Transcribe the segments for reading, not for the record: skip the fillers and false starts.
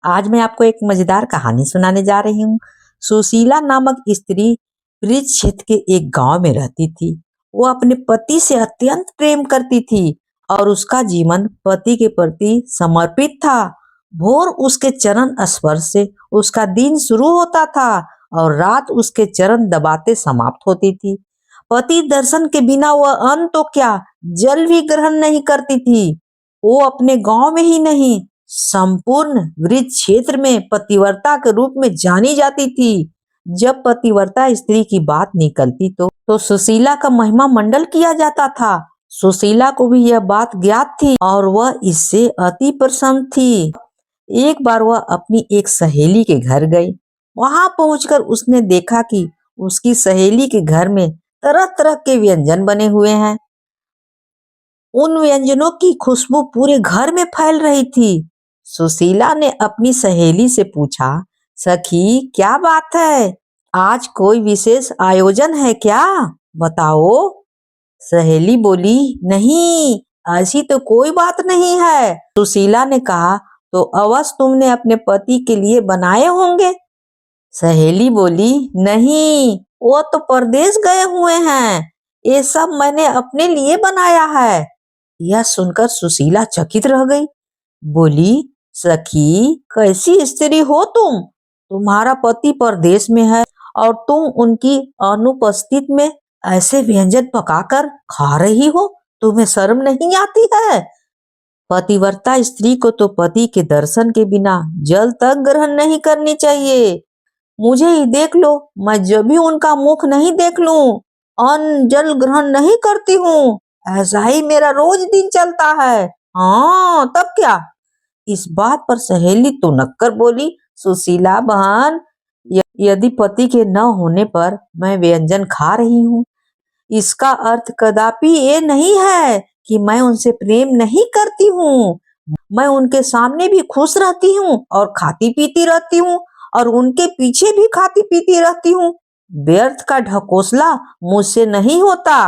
आज मैं आपको एक मजेदार कहानी सुनाने जा रही हूँ। सुशीला नामक स्त्री ब्रिज क्षेत्र के एक गांव में रहती थी। वो अपने पति से अत्यंत प्रेम करती थी और उसका जीवन पति के प्रति समर्पित था। भोर उसके चरण स्पर्श से उसका दिन शुरू होता था और रात उसके चरण दबाते समाप्त होती थी। पति दर्शन के बिना वह अन्न तो क्या, जल भी ग्रहण नहीं करती थी। वो अपने गांव में ही नहीं, संपूर्ण वृद्ध क्षेत्र में पतिव्रता के रूप में जानी जाती थी। जब पतिव्रता स्त्री की बात निकलती तो सुशीला का महिमा मंडल किया जाता था। सुशीला को भी यह बात ज्ञात थी और वह इससे अति प्रसन्न थी। एक बार वह अपनी एक सहेली के घर गई। वहां पहुंचकर उसने देखा कि उसकी सहेली के घर में तरह तरह के व्यंजन बने हुए हैं। उन व्यंजनों की खुशबू पूरे घर में फैल रही थी। सुशीला ने अपनी सहेली से पूछा, सखी क्या बात है, आज कोई विशेष आयोजन है क्या, बताओ। सहेली बोली, नहीं, ऐसी तो कोई बात नहीं है। सुशीला ने कहा, तो अवश्य तुमने अपने पति के लिए बनाए होंगे। सहेली बोली, नहीं, वो तो परदेश गए हुए हैं, ये सब मैंने अपने लिए बनाया है। यह सुनकर सुशीला चकित रह गई। बोली, सखी कैसी स्त्री हो तुम, तुम्हारा पति परदेश में है और तुम उनकी अनुपस्थित में ऐसे व्यंजन पकाकर खा रही हो, तुम्हें शर्म नहीं आती है। पतिव्रता स्त्री को तो पति के दर्शन के बिना जल तक ग्रहण नहीं करनी चाहिए। मुझे ही देख लो, मैं जब भी उनका मुख नहीं देख लूं, अन्न जल ग्रहण नहीं करती हूँ। ऐसा ही मेरा रोज दिन चलता है। हाँ, तब क्या। इस बात पर सहेली तो नक्कर बोली, सुशीला बहन, यदि पति के न होने पर मैं व्यंजन खा रही हूँ, इसका अर्थ कदापि ये नहीं है कि मैं उनसे प्रेम नहीं करती हूँ। मैं उनके सामने भी खुश रहती हूँ और खाती पीती रहती हूँ और उनके पीछे भी खाती पीती रहती हूँ। व्यर्थ का ढकोसला मुझसे नहीं होता।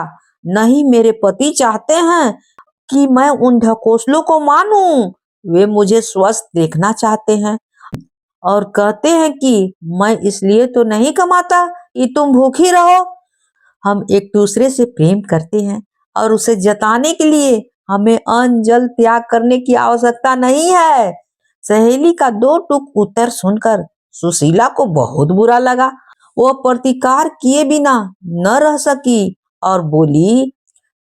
नहीं, मेरे पति चाहते हैं कि मैं उन ढकोसलों को मानूं। वे मुझे स्वस्थ देखना चाहते हैं और कहते हैं कि मैं इसलिए तो नहीं कमाता कि तुम भूखी रहो। हम एक दूसरे से प्रेम करते हैं और उसे जताने के लिए हमें अन्न जल त्याग करने की आवश्यकता नहीं है। सहेली का दो टूक उत्तर सुनकर सुशीला को बहुत बुरा लगा। वह प्रतिकार किए बिना न रह सकी और बोली,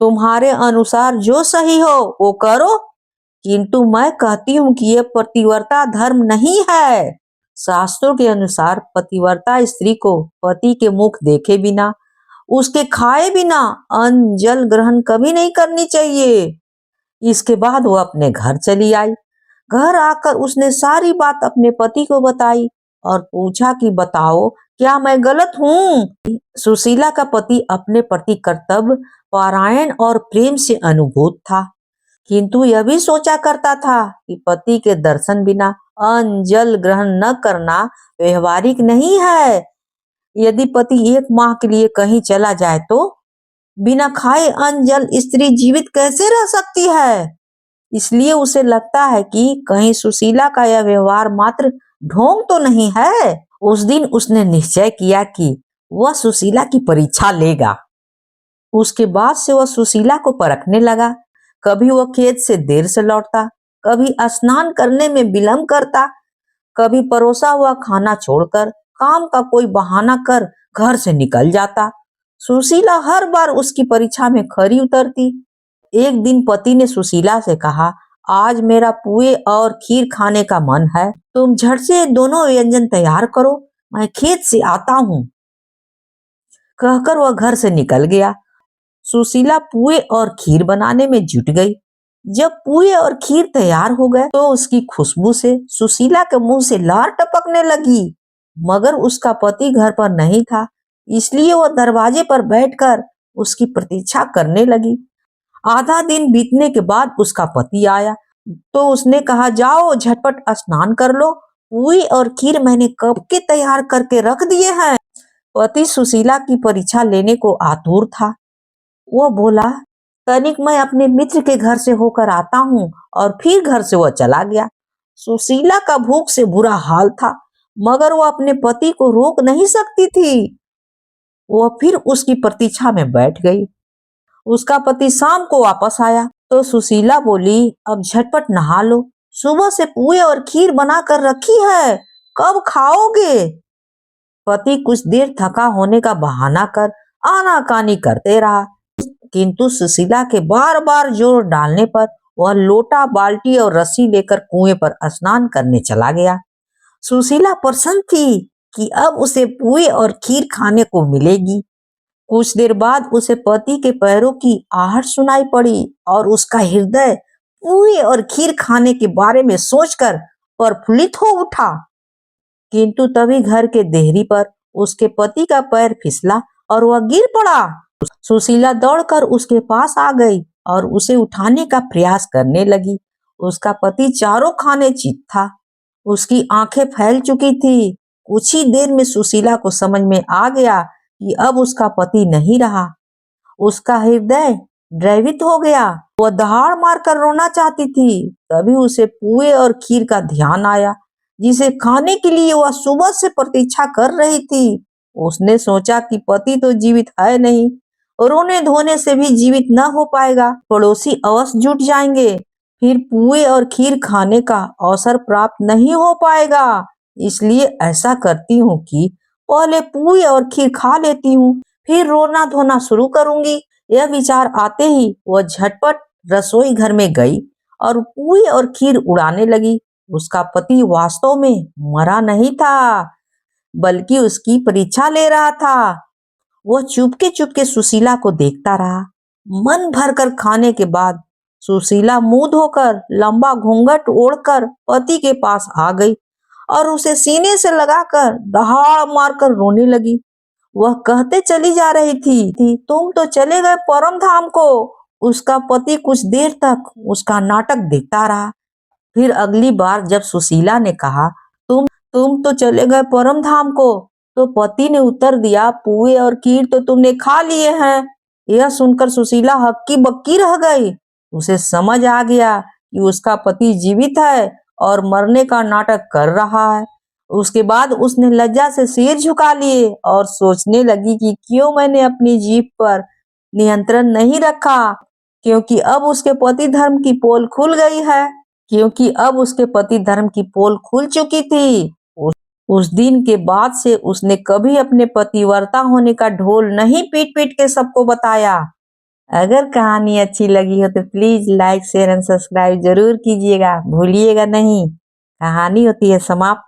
तुम्हारे अनुसार जो सही हो वो करो, किंतु मैं कहती हूँ कि यह पतिव्रता धर्म नहीं है। शास्त्रों के अनुसार पतिव्रता स्त्री को पति के मुख देखे बिना, उसके खाए बिना अन्न जल ग्रहण कभी नहीं करनी चाहिए। इसके बाद वो अपने घर चली आई। घर आकर उसने सारी बात अपने पति को बताई और पूछा कि बताओ, क्या मैं गलत हूँ। सुशीला का पति अपने प्रति कर्तव्य परायण और प्रेम से अनुभूत था, किंतु यह भी सोचा करता था कि पति के दर्शन बिना अन्न जल ग्रहण न करना व्यवहारिक नहीं है। यदि पति एक माह के लिए कहीं चला जाए तो बिना खाए अन्न जल स्त्री जीवित कैसे रह सकती है। इसलिए उसे लगता है कि कहीं सुशीला का यह व्यवहार मात्र ढोंग तो नहीं है। उस दिन उसने निश्चय किया कि वह सुशीला की परीक्षा लेगा। उसके बाद से वह सुशीला को परखने लगा। कभी वह खेत से देर से लौटता, कभी स्नान करने में विलंब करता, कभी परोसा हुआ खाना छोड़कर काम का कोई बहाना कर घर से निकल जाता। सुशीला हर बार उसकी परीक्षा में खरी उतरती। एक दिन पति ने सुशीला से कहा, आज मेरा पुए और खीर खाने का मन है, तुम झट से दोनों व्यंजन तैयार करो, मैं खेत से आता हूँ। कहकर वह घर से निकल गया। सुशीला पुए और खीर बनाने में जुट गई। जब पुए और खीर तैयार हो गए तो उसकी खुशबू से सुशीला के मुंह से लार टपकने लगी। मगर उसका पति घर पर नहीं था, इसलिए वह दरवाजे पर बैठकर उसकी प्रतीक्षा करने लगी। आधा दिन बीतने के बाद उसका पति आया तो उसने कहा, जाओ झटपट स्नान कर लो, पुए और खीर मैंने कब के तैयार करके रख दिए हैं। पति सुशीला की परीक्षा लेने को आतुर था। वह बोला, तनिक मैं अपने मित्र के घर से होकर आता हूँ, और फिर घर से वह चला गया। सुशीला का भूख से बुरा हाल था, मगर वो अपने पति को रोक नहीं सकती थी। वो फिर उसकी प्रतीक्षा में बैठ गई। उसका पति शाम को वापस आया तो सुशीला बोली, अब झटपट नहा लो, सुबह से पुए और खीर बना कर रखी है, कब खाओगे? पति कुछ देर थका होने का बहाना कर आनाकानी करते रहा, किंतु सुशीला के बार बार जोर डालने पर वह लोटा, बाल्टी और रस्सी लेकर कुएं पर स्नान करने चला गया। सुशीला प्रसन्न थी कि अब उसे पुए और खीर खाने को मिलेगी। कुछ देर बाद उसे पति के पैरों की आहट सुनाई पड़ी और उसका हृदय पुए और खीर खाने के बारे में सोचकर प्रफुल्लित हो उठा। किंतु तभी घर के देहरी पर उसके पति का पैर फिसला और वह गिर पड़ा। सुशीला दौड़कर उसके पास आ गई और उसे उठाने का प्रयास करने लगी। उसका पति चारों खाने चित था, उसकी आंखें फैल चुकी थी। कुछ ही देर में सुशीला को समझ में आ गया कि अब उसका पति नहीं रहा। उसका हृदय द्रवित हो गया, वह दहाड़ मारकर रोना चाहती थी। तभी उसे पुए और खीर का ध्यान आया, जिसे खाने के लिए वह सुबह से प्रतीक्षा कर रही थी। उसने सोचा कि पति तो जीवित है नहीं, रोने धोने से भी जीवित न हो पाएगा, पड़ोसी अवश्य जुट जाएंगे, फिर पुए और खीर खाने का अवसर प्राप्त नहीं हो पाएगा। इसलिए ऐसा करती हूँ कि पहले पुए और खीर खा लेती हूँ, फिर रोना धोना शुरू करूंगी। यह विचार आते ही वह झटपट रसोई घर में गई और पुए और खीर उड़ाने लगी। उसका पति वास्तव में मरा नहीं था, बल्कि उसकी परीक्षा ले रहा था। वह चुपके चुपके सुशीला को देखता रहा। मन भरकर खाने के बाद सुशीला मुंह धोकर लंबा घूंघट ओढ़कर पति के पास आ गई और उसे सीने से लगाकर दहाड़ मारकर रोने लगी। वह कहते चली जा रही थी, तुम तो चले गए परम धाम को। उसका पति कुछ देर तक उसका नाटक देखता रहा। फिर अगली बार जब सुशीला ने कहा, तुम तो चले गए परम धाम को, तो पति ने उत्तर दिया, पुए और खीर तो तुमने खा लिए हैं। यह सुनकर सुशीला हक्की बक्की रह गई। उसे समझ आ गया कि उसका पति जीवित है और मरने का नाटक कर रहा है। उसके बाद उसने लज्जा से सिर झुका लिए और सोचने लगी कि क्यों मैंने अपनी जीभ पर नियंत्रण नहीं रखा, क्योंकि अब उसके पति धर्म की पोल खुल गई है, क्योंकि अब उसके पति धर्म की पोल खुल चुकी थी। उस दिन के बाद से उसने कभी अपने पतिव्रता होने का ढोल नहीं पीट पीट के सबको बताया। अगर कहानी अच्छी लगी हो तो please like, share and subscribe जरूर कीजिएगा, भूलिएगा नहीं। कहानी होती है समाप्त।